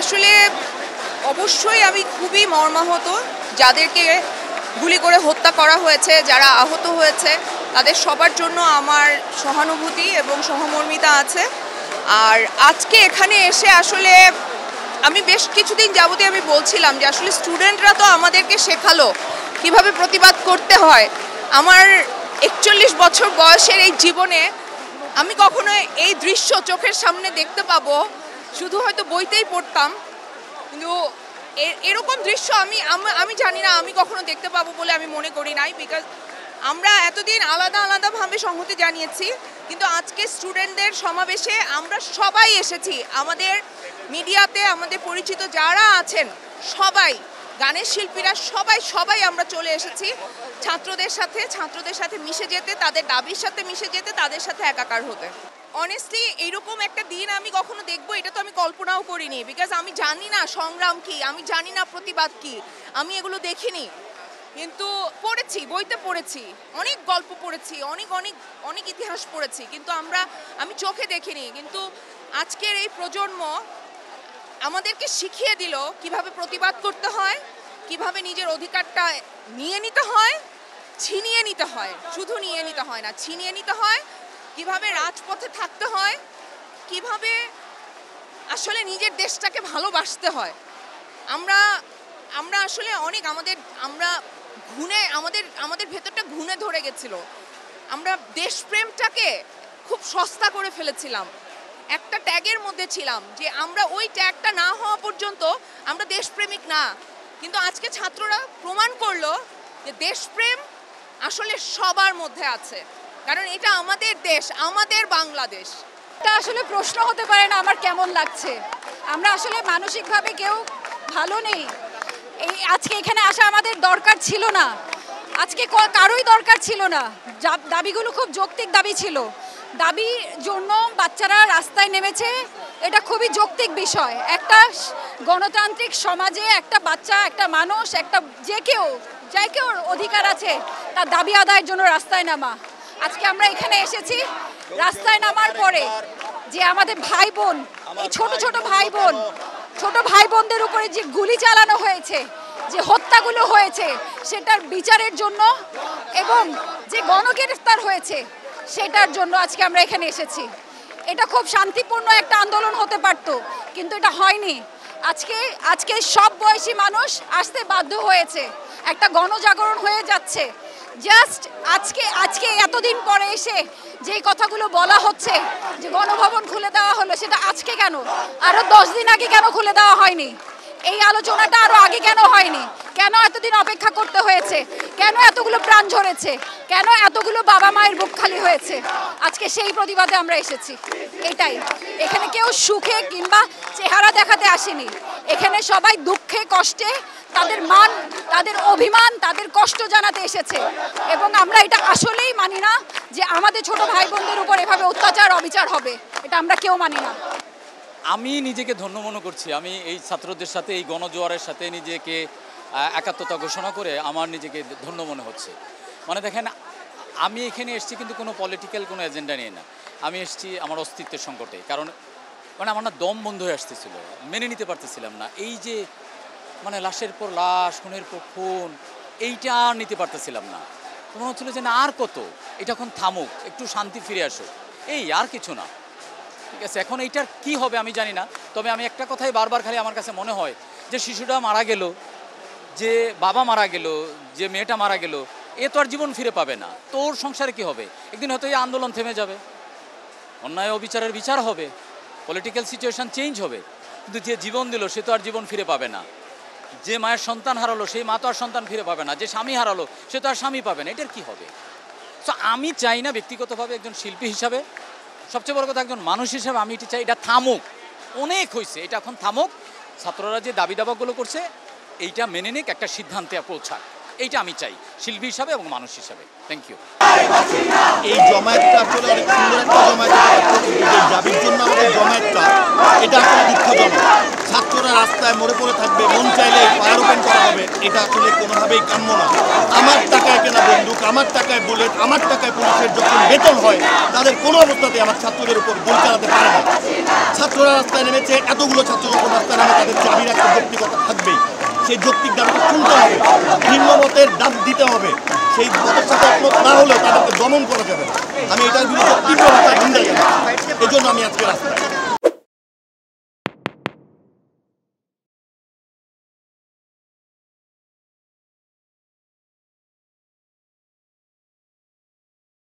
আসলে অবশ্যই আমি খুবই মর্মাহত। যাদেরকে গুলি করে হত্যা করা হয়েছে, যারা আহত হয়েছে, তাদের সবার জন্য আমার সহানুভূতি এবং সহমর্মিতা আছে। আর আজকে এখানে এসে আসলে আমি বেশ কিছুদিন যাবতীয় আমি বলছিলাম যে আসলে স্টুডেন্টরা তো আমাদেরকে শেখালো কিভাবে প্রতিবাদ করতে হয়। আমার 41 বছর বয়সের এই জীবনে আমি কখনো এই দৃশ্য চোখের সামনে দেখতে পাবো শুধু হয়তো বইতেই পড়তাম, কিন্তু এরকম দৃশ্য আমি জানি না আমি কখনো দেখতে পাবো বলে আমি মনে করি নাই। বিকজ আমরা এতদিন আলাদা আলাদাভাবে সংহতি জানিয়েছি, কিন্তু আজকে স্টুডেন্টদের সমাবেশে আমরা সবাই এসেছি। আমাদের মিডিয়াতে আমাদের পরিচিত যারা আছেন সবাই, গানের শিল্পীরা সবাই আমরা চলে এসেছি ছাত্রদের সাথে মিশে যেতে, তাদের দাবির সাথে মিশে যেতে, তাদের সাথে একাকার হতে। অনেস্টলি এইরকম একটা দিন আমি কখনো দেখবো এটা তো আমি কল্পনাও করিনি। বিকজ আমি জানি না সংগ্রাম কি, আমি জানি না প্রতিবাদ কি, আমি এগুলো দেখিনি। কিন্তু পড়েছি, বইতে পড়েছি, অনেক গল্প পড়েছি, অনেক ইতিহাস পড়েছি, কিন্তু আমি চোখে দেখিনি। কিন্তু আজকের এই প্রজন্ম আমাদেরকে শিখিয়ে দিল কিভাবে প্রতিবাদ করতে হয়, কিভাবে নিজের অধিকারটা নিয়ে নিতে হয়, ছিনিয়ে নিতে হয়। শুধু নিয়ে নিতে হয় না, ছিনিয়ে নিতে হয়। কিভাবে রাজপথে থাকতে হয়, কিভাবে আসলে নিজের দেশটাকে ভালোবাসতে হয়। আমরা আসলে অনেক আমাদের ভেতরটা ঘুণে ধরে গেছিল। আমরা দেশপ্রেমটাকে খুব সস্তা করে ফেলেছিলাম, একটা ট্যাগের মধ্যে ছিলাম যে আমরা ওই ট্যাগটা না হওয়া পর্যন্ত আমরা দেশপ্রেমিক না। কিন্তু আজকে ছাত্ররা প্রমাণ করলো যে দেশপ্রেম আসলে সবার মধ্যে আছে, কারণ এটা আমাদের দেশ, আমাদের বাংলাদেশ। এটা আসলে প্রশ্ন হতে পারে না আমার কেমন লাগছে। আমরা আসলে মানসিকভাবে কেউ ভালো নেই। আজকে এখানে আসা আমাদের দরকার ছিল না, আজকে কারোই দরকার ছিল না। দাবিগুলো খুব যৌক্তিক দাবি ছিল, দাবির জন্য বাচ্চারা রাস্তায় নেমেছে, এটা খুবই যৌক্তিক বিষয়। একটা গণতান্ত্রিক সমাজে একটা বাচ্চা, একটা মানুষ, যে কেউ অধিকার আছে তার দাবি আদায়ের জন্য রাস্তায় নামা। আজকে আমরা এখানে এসেছি, রাস্তায় নামার পরে যে আমাদের ভাই বোন, এই ছোট ভাই বোনদের উপরে যে গুলি চালানো হয়েছে, যে হত্যাগুলো হয়েছে, সেটার বিচারের জন্য এবং যে গণগ্রেফতার হয়েছে সেটার জন্য আজকে আমরা এখানে এসেছি। এটা খুব শান্তিপূর্ণ একটা আন্দোলন হতে পারত, কিন্তু এটা হয়নি। আজকে সব বয়সী মানুষ আসতে বাধ্য হয়েছে, একটা গণজাগরণ হয়ে যাচ্ছে। জাস্ট আজকে এতদিন পরে এসে যে কথাগুলো বলা হচ্ছে যে গণভবন খুলে দেওয়া হলো, সেটা আজকে কেন? আরো 10 দিন আগে কেন খুলে দেওয়া হয়নি? এই আলোচনাটা আরো আগে কেন হয়নি? কেন এতদিন অপেক্ষা করতে হয়েছে? কেন এতগুলো প্রাণ ঝরেছে? কেন এতগুলো বাবা মায়ের বুক খালি হয়েছে? আজকে সেই প্রতিবাদে আমরা এসেছি। এটাই, এখানে কেউ সুখে কিংবা চেহারা দেখাতে আসেনি। এখানে সবাই দুঃখে কষ্টে তাদের মান, তাদের অভিমান, তাদের কষ্ট জানাতে এসেছে। এবং আমরা এটা আসলেই মানি না যে আমাদের ছোট ভাই বোনদের উপর এভাবে অত্যাচার অবিচার হবে, এটা আমরা কেউ মানি না। আমি নিজেকে ধন্য মনে করছি। আমি এই ছাত্রদের সাথে, এই গণজোয়ারের সাথে নিজেকে একাত্মতা ঘোষণা করে আমার নিজেকে ধন্য মনে হচ্ছে। মানে দেখেন, আমি এখানে এসেছি কিন্তু কোনো পলিটিক্যাল কোনো এজেন্ডা নিয়ে না। আমি এসেছি আমার অস্তিত্বের সংকটে। কারণ আমার না দম বন্ধ হয়ে আসতেছিল, মেনে নিতে পারতেছিলাম না। এই যে লাশের পর লাশ, খুনের পর খুন, এইটা আর নিতে পারতেছিলাম না। মনে হচ্ছিল যে না, আর কত, এটা এখন থামুক, একটু শান্তি ফিরে আসুক, এই আর কিছু না। ঠিক আছে, এখন এইটার কি হবে আমি জানি না। তবে আমি একটা কথাই বারবার খালি আমার কাছে মনে হয় যে শিশুটা মারা গেল, যে বাবা মারা গেল, যে মেয়েটা মারা গেল, এ তো আর জীবন ফিরে পাবে না। তো ওর সংসারে কি হবে? একদিন হয়তো এই আন্দোলন থেমে যাবে, অন্যায় অবিচারের বিচার হবে, পলিটিক্যাল সিচুয়েশন চেঞ্জ হবে, কিন্তু যে জীবন দিল সে তো আর জীবন ফিরে পাবে না। যে মায়ের সন্তান হারালো সেই মা তো আর সন্তান ফিরে পাবে না। যে স্বামী হারালো সে তো আর স্বামী পাবে না। এটার কি হবে? তো আমি চাই না ব্যক্তিগতভাবে, একজন শিল্পী হিসাবে, সবচেয়ে বড় কথা একজন মানুষ হিসাবে, আমি এটি চাই এটা থামুক। অনেক হয়েছে, এটা এখন থামুক। ছাত্ররা যে দাবি দাবাগুলো করছে এইটা মেনে নিক, একটা সিদ্ধান্তে পৌঁছাক, এইটা আমি চাই শিল্পী হিসাবে এবং মানুষ হিসাবে। Thank you. এই জমায়েতটা আসলে অনেক সুন্দর একটা জমায়েত, দাবির জন্য আমাদের জমায়েতটা, এটা আসলে দুঃখজনক। ছাত্ররা রাস্তায় মরে পড়ে থাকবে, মন চাইলে ফায়ার ওপেন করা হবে। এটা আসলে কোনোভাবেই কাম্য না। আমার টাকায় কেনা বন্দুক, আমার টাকায় বুলেট, আমার টাকায় পুলিশের যখন বেতন হয়, তাদের কোনো অবস্থাতে আমার ছাত্রদের উপর গুলি চালাতে পারে না। ছাত্ররা রাস্তায় নেমেছে, এতগুলো ছাত্র যখন রাস্তায় নামে তাদের দাবির একটা যৌক্তিকতা থাকবেই। সেই যৌক্তিক দাবিটা শুনতে হবে, ভিন্ন মতের ডাক দিতে হবে। সেই মতের সাথে একমত না হলেও তাদেরকে দমন করা যাবে না। আমি এটার বিরুদ্ধে তীব্র ভাষায় নিন্দা জানাই। এই জন্য আমি আজকে রাস্তায়।